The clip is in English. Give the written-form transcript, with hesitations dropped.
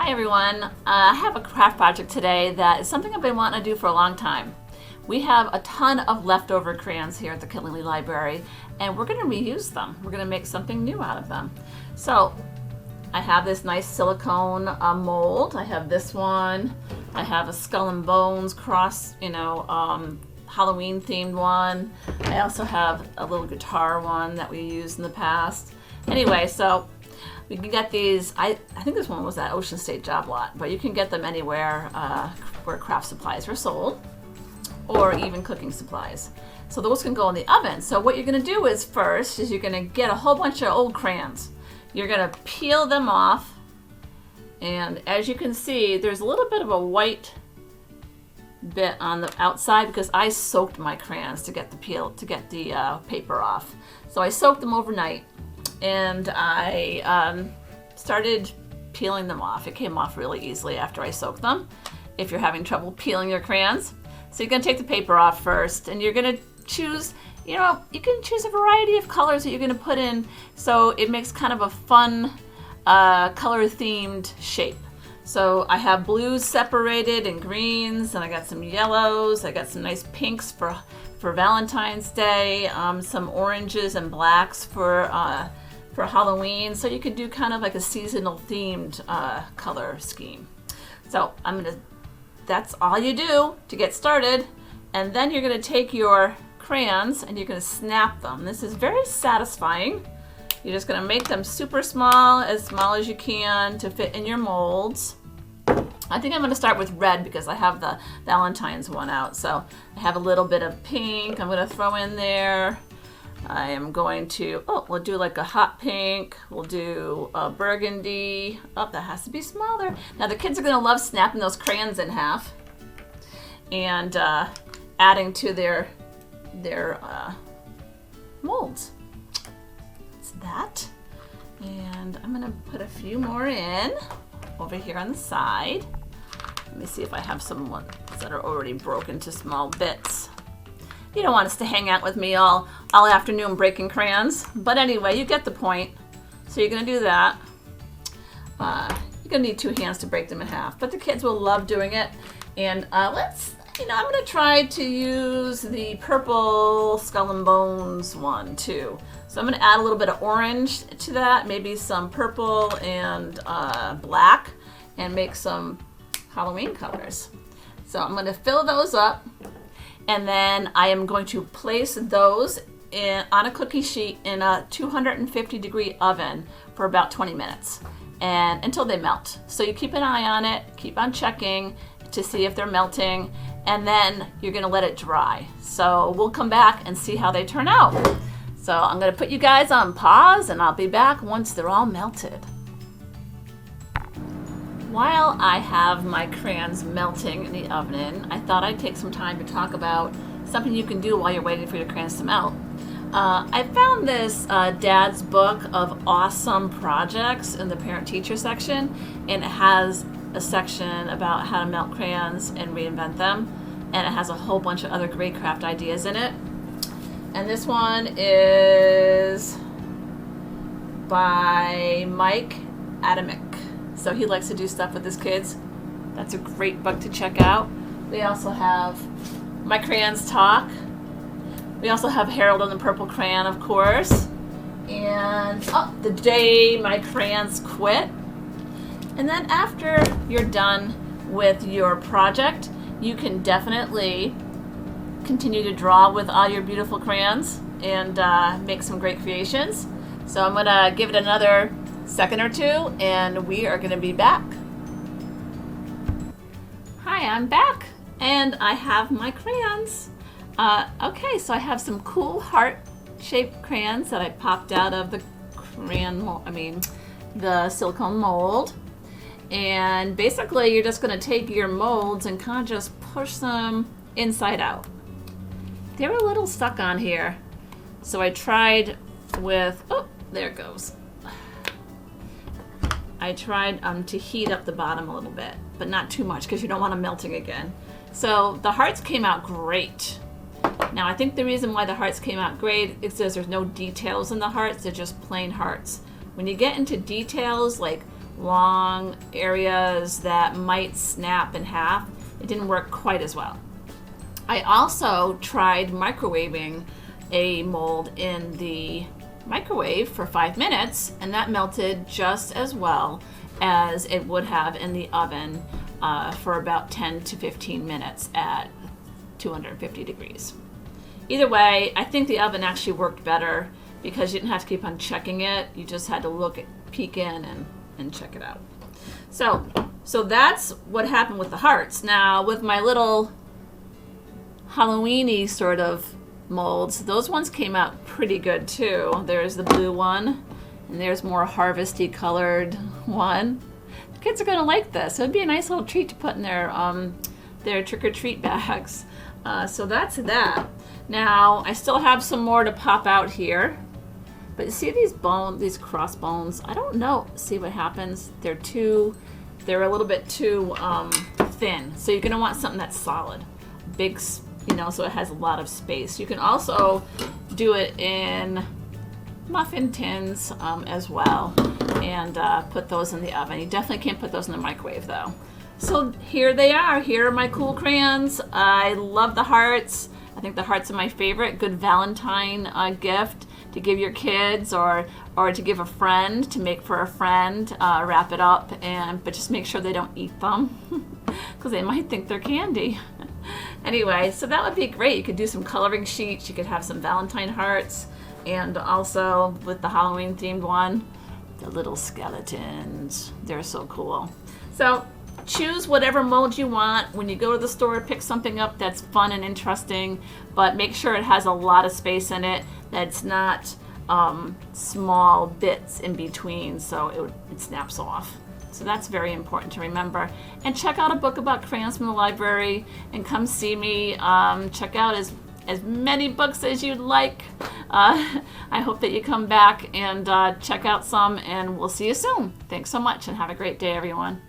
Hi everyone, I have a craft project today that is something I've been wanting to do for a long time. We have a ton of leftover crayons here at the Kinley Library and we're going to reuse them. We're going to make something new out of them. So I have this nice silicone mold. I have this one. I have a skull and bones cross, Halloween themed one. I also have a little guitar one that we used in the past. Anyway, so we can get these, I think this one was at Ocean State Job Lot, but you can get them anywhere where craft supplies are sold, or even cooking supplies. So those can go in the oven. So what you're gonna do is first, you're gonna get a whole bunch of old crayons. You're gonna peel them off, and as you can see, there's a little bit of a white bit on the outside because I soaked my crayons to get the paper off. So I soaked them overnight. And I started peeling them off. It came off really easily after I soaked them, if you're having trouble peeling your crayons. So you're gonna take the paper off first, and you're gonna choose, you can choose a variety of colors that you're gonna put in, so it makes kind of a fun color themed shape. So I have blues separated and greens, and I got some yellows, I got some nice pinks for Valentine's Day, some oranges and blacks for Halloween, so you could do kind of like a seasonal themed color scheme. So that's all you do to get started, and then you're gonna take your crayons and you're gonna snap them. This is very satisfying. You're just gonna make them super small as you can to fit in your molds. I think I'm gonna start with red because I have the Valentine's one out. So I have a little bit of pink I'm gonna throw in there. I am going to, we'll do like a hot pink. We'll do a burgundy. Oh, that has to be smaller. Now the kids are gonna love snapping those crayons in half and adding to their molds. That's that. And I'm gonna put a few more in over here on the side. Let me see if I have some ones that are already broken to small bits. You don't want us to hang out with me all afternoon breaking crayons, but anyway, you get the point. So you're gonna do that. You're gonna need 2 hands to break them in half, but the kids will love doing it. And I'm gonna try to use the purple skull and bones one too. So I'm gonna add a little bit of orange to that, maybe some purple and black, and make some Halloween colors. So I'm gonna fill those up, and then I am going to place those on a cookie sheet in a 250-degree oven for about 20 minutes and until they melt. So you keep an eye on it, keep on checking to see if they're melting, and then you're gonna let it dry. So we'll come back and see how they turn out. So I'm gonna put you guys on pause, and I'll be back once they're all melted. While I have my crayons melting in the oven, I thought I'd take some time to talk about something you can do while you're waiting for your crayons to melt. I found this Dad's book of awesome projects in the parent-teacher section, and it has a section about how to melt crayons and reinvent them, and it has a whole bunch of other great craft ideas in it. And this one is by Mike Adamick. So he likes to do stuff with his kids. That's a great book to check out. We also have My Crayons Talk. We also have Harold and the Purple Crayon, of course. And The Day My Crayons Quit. And then after you're done with your project, you can definitely continue to draw with all your beautiful crayons and make some great creations. So I'm gonna give it another second or two, and we are gonna be back. Hi, I'm back, and I have my crayons. Okay, so I have some cool heart-shaped crayons that I popped out of the the silicone mold. And basically, you're just gonna take your molds and kind of just push them inside out. They're a little stuck on here, so I tried with, there it goes. I tried to heat up the bottom a little bit, but not too much because you don't want them melting again. So the hearts came out great. Now I think the reason why the hearts came out great is because there's no details in the hearts, they're just plain hearts. When you get into details like long areas that might snap in half, it didn't work quite as well. I also tried microwaving a mold in the microwave for 5 minutes, and that melted just as well as it would have in the oven for about 10 to 15 minutes at 250 degrees. Either way, I think the oven actually worked better because you didn't have to keep on checking it. You just had to peek in and check it out. So that's what happened with the hearts. Now with my little Halloween-y sort of molds, those ones came out pretty good too. There's the blue one, and there's more harvesty colored one. The kids are gonna like this. It would be a nice little treat to put in their trick-or-treat bags. So that's that. Now I still have some more to pop out here, but you see these cross bones? I don't know. See what happens? They're a little bit too thin. So you're gonna want something that's solid, big, so it has a lot of space. You can also do it in muffin tins as well, and put those in the oven. You definitely can't put those in the microwave though. So here they are. Here are my cool crayons. I love the hearts. I think the hearts are my favorite. Good Valentine gift to give your kids, or to give a friend, to make for a friend. Wrap it up, but just make sure they don't eat them because they might think they're candy. Anyway, so that would be great. You could do some coloring sheets. You could have some Valentine hearts, and also with the Halloween themed one, the little skeletons. They're so cool. So choose whatever mold you want. When you go to the store, pick something up that's fun and interesting, but make sure it has a lot of space in it, that's not small bits in between so it snaps off. So that's very important to remember. And check out a book about crayons from the library, and come see me. Check out as many books as you'd like. I hope that you come back and check out some, and we'll see you soon. Thanks so much, and have a great day, everyone.